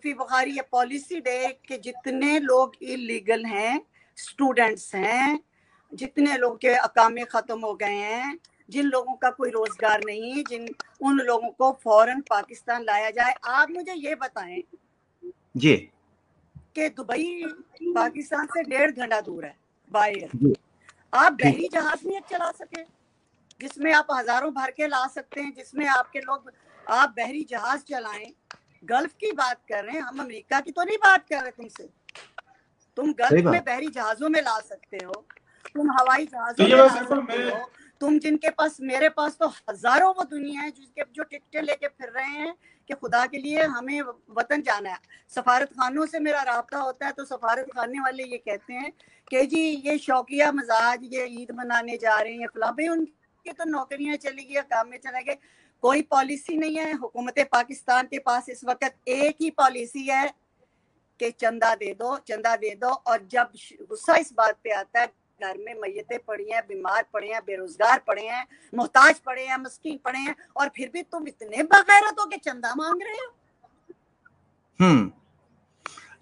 फी बुखारी ये पॉलिसी दे कि जितने लोग इलीगल हैं, स्टूडेंट्स हैं, जितने लोगों के अकामे खत्म हो गए हैं, जिन लोगों का कोई रोजगार नहीं, उन लोगों को फौरन पाकिस्तान लाया जाए। आप मुझे ये बताएं जी कि दुबई पाकिस्तान से 1.5 घंटा दूर है बाय एयर। आप बहरी जहाज नहीं चला सके जिसमें आप हजारों भर के ला सकते हैं, जिसमें आपके लोग, आप बहरी जहाज चलाएं। गल्फ की बात कर रहे हैं हम, अमेरिका की तो नहीं बात कर रहे तुमसे। तुम गल्फ में बहरी जहाजों में ला सकते हो, तुम हवाई जहाजों में ला सकते हो, तुम जिनके पास, मेरे पास तो हजारों वो दुनिया है जिसके जो टिकटें लेके फिर रहे हैं कि खुदा के लिए हमें वतन जाना है। सफारत खानों से मेरा राब्ता होता है तो सफारत खाने वाले ये कहते हैं कि जी ये शौकिया मजाज, ये ईद मनाने जा रहे हैं फला। भाई उनकी तो नौकरियां चली गई, काम में चले गए, कोई पॉलिसी नहीं है। हुकूमत पाकिस्तान के पास इस वक्त एक ही पॉलिसी है कि चंदा दे दो, चंदा दे दो। और जब गुस्सा इस बात पे आता है, घर में मैयतें पड़ी हैं, बीमार पड़े हैं, बेरोजगार पड़े हैं, मोहताज पड़े हैं, मस्कीन पड़े हैं, और फिर भी तुम इतने बगैरत हो के चंदा मांग रहे हो।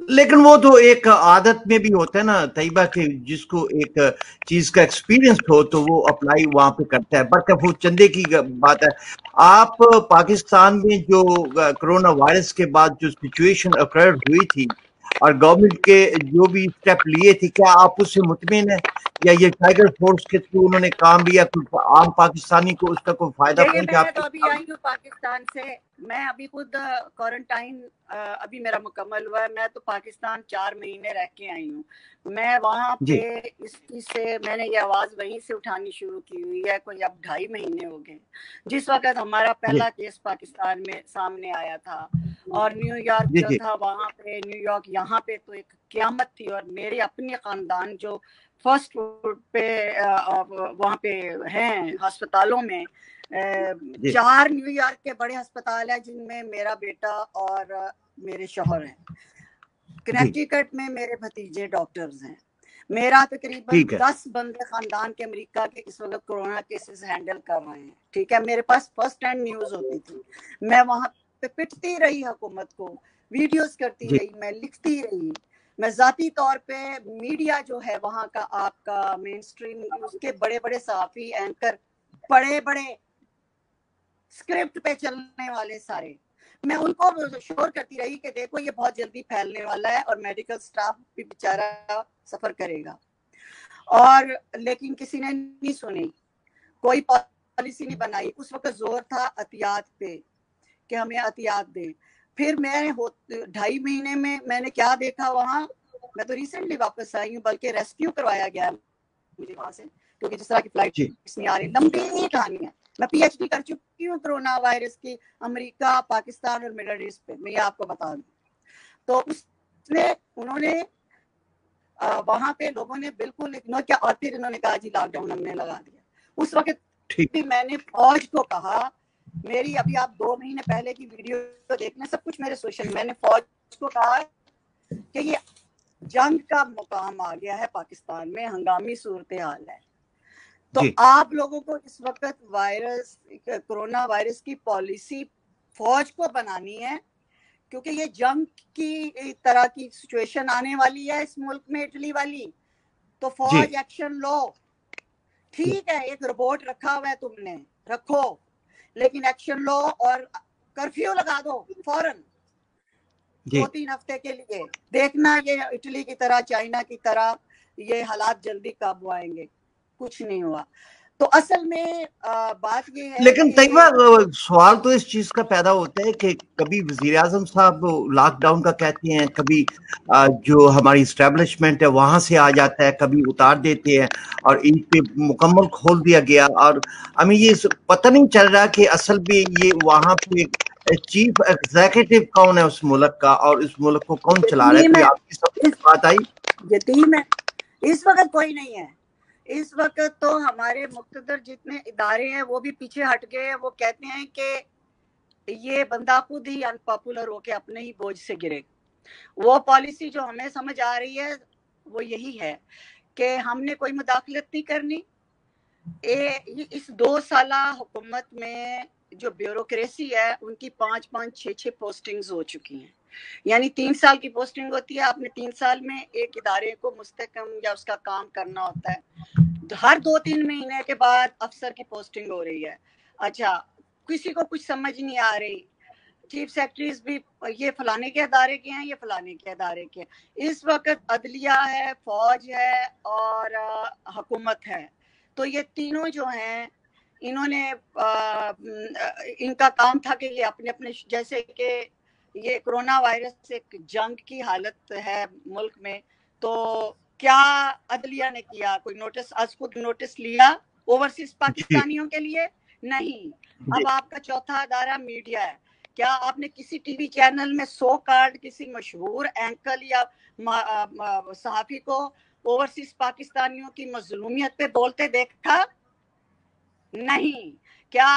लेकिन वो तो एक आदत में भी होता है ना तैयबा के, जिसको एक चीज का एक्सपीरियंस हो तो वो अप्लाई वहां पे करता है। बट वो चंदे की बात है। आप पाकिस्तान में जो कोरोना वायरस के बाद जो सिचुएशन अकर हुई थी और गवर्नमेंट के जो भी स्टेप लिए थे, क्या आप उससे मुतमिन है, या ये टाइगर फोर्स के थ्रू उन्होंने काम लिया, आम पाकिस्तानी को उसका कोई फायदा पहुंचा? मैं तो अभी आई हूँ पाकिस्तान से, मैं अभी खुद क्वारंटाइन अभी मेरा मुकम्मल हुआ है। मैं तो पाकिस्तान 4 महीने रह के आई हूँ। मैं वहाँ पे इससे मैंने ये आवाज वहीं से उठानी शुरू की हुई है, कोई अब 2.5 महीने हो गए, जिस वक्त हमारा पहला केस पाकिस्तान में सामने आया था। और न्यूयॉर्क जो था, वहाँ पे न्यूयॉर्क, यहाँ पे तो एक क़यामत थी। और मेरे अपने खानदान जो फर्स्ट फ्लोर पे वहाँ पे हैं अस्पतालों में, 4 न्यूयॉर्क के बड़े अस्पताल है जिनमें मेरा बेटा और मेरे शौहर हैं। कनेक्टिकट में मेरे भतीजे डॉक्टर्स हैं। मेरा तकरीबन 10 बंदे खानदान के अमेरिका के इस वक्त कोरोना केसेस हैंडल कर रहे हैं। ठीक है, मेरे पास फर्स्ट हैंड न्यूज होती थी। मैं वहां पे पिटती रही हुकूमत को, वीडियोस करती रही, मैं लिखती रही। मैं जाती तौर पे मीडिया जो है वहां का, आपका मेन स्ट्रीम, उसके बड़े बड़े सहाफी, एंकर, बड़े बड़े स्क्रिप्ट पे चलने वाले सारे, मैं उनको शोर करती रही कि देखो ये बहुत जल्दी फैलने वाला है और मेडिकल स्टाफ भी बेचारा सफर करेगा। और लेकिन किसी ने नहीं सुनी, कोई पॉलिसी नहीं बनाई। उस वक्त जोर था एहतियात पे कि हमें एहतियात दें। फिर मैं 2.5 महीने में मैंने क्या देखा वहां, मैं तो रिसेंटली वापस आई हूँ, बल्कि रेस्क्यू करवाया गया मुझे वहां से, क्योंकि जिस तरह की फ्लाइट नहीं आ रही। लंबी कहानी है, मैं पीएचडी कर चुकी हूँ कोरोना वायरस की, अमेरिका, पाकिस्तान और मिडल ईस्ट पे, मैं ये आपको बता दूं। तो उन्होंने वहां पे लोगों ने बिल्कुल इग्नोर किया, और फिर इन्होंने कहा जी लॉकडाउन हमने लगा दिया। उस वक्त भी मैंने फौज को कहा, मेरी अभी आप 2 महीने पहले की वीडियो देखना, सब कुछ मेरे सोशल, मैंने फौज को कहा कि ये जंग का मुकाम आ गया है पाकिस्तान में, हंगामी सूरत हाल है। तो आप लोगों को इस वक्त कोरोना वायरस की पॉलिसी फौज को बनानी है, क्योंकि ये जंग की तरह की सिचुएशन आने वाली है इस मुल्क में, इटली वाली। तो फौज एक्शन लो। ठीक है, एक रोबोट रखा हुआ है तुमने, रखो, लेकिन एक्शन लो और कर्फ्यू लगा दो फौरन 2-3 हफ्ते के लिए। देखना ये इटली की तरह, चाइना की तरह ये हालात जल्दी काबू आएंगे। कुछ नहीं हुआ। तो असल में बात ये है, लेकिन तैयबा सवाल तो इस चीज का पैदा होता है कि कभी वजीर आजम साहब लॉकडाउन का कहते हैं, कभी जो हमारी इस्टेब्लिशमेंट है वहां से आ जाता है, कभी उतार देते हैं और ईद पे मुकम्मल खोल दिया गया। और हमें ये पता नहीं चल रहा कि असल में ये वहां पे चीफ एग्जीक्यूटिव कौन है उस मुल्क का, और इस मुल्क को कौन चला रहा है। कोई आपकी सब बात आई? यतीम है इस वक्त, कोई नहीं है इस वक्त। तो हमारे मुख्तदर जितने इदारे हैं वो भी पीछे हट गए हैं। वो कहते हैं कि ये बंदा खुद ही अनपॉपुलर होके अपने ही बोझ से गिरे। वो पॉलिसी जो हमें समझ आ रही है वो यही है कि हमने कोई मुदाखलत नहीं करनी। इस 2 साला हुकूमत में जो ब्यूरोक्रेसी है, उनकी 5-5, 6-6 पोस्टिंग्स हो चुकी हैं। یعنی 3 سال کی پوسٹنگ ہوتی ہے, آپ نے 3 سال میں ایک ادارے کو مستحکم یا اس کا کام کرنا ہوتا ہے. ہر 2-3 مہینے کے بعد افسر کی پوسٹنگ ہو رہی ہے. اچھا, کسی کو کچھ سمجھ نہیں آ رہی, چیف سیکرٹریز بھی یہ فلانے کے ادارے کے ہیں, یہ فلانے کے ادارے کے. اس وقت عدلیہ ہے, فوج ہے اور حکومت ہے, تو یہ تینوں جو ہیں انہوں نے ان کا کام تھا کہ یہ اپنے اپنے, جیسے کہ یہ کرونا وائرس ایک جنگ کی حالت ہے ملک میں, تو کیا عدلیہ نے کیا؟ کوئی نوٹس, آج خود نوٹس لیا اوورسیز پاکستانیوں کے لیے؟ نہیں. اب آپ کا چوتھا ادارہ میڈیا ہے, کیا آپ نے کسی ٹی وی چینل میں سو کارڈ کسی مشہور اینکر یا صحافی کو اوورسیز پاکستانیوں کی مظلومیت پہ بولتے دیکھا؟ نہیں. کیا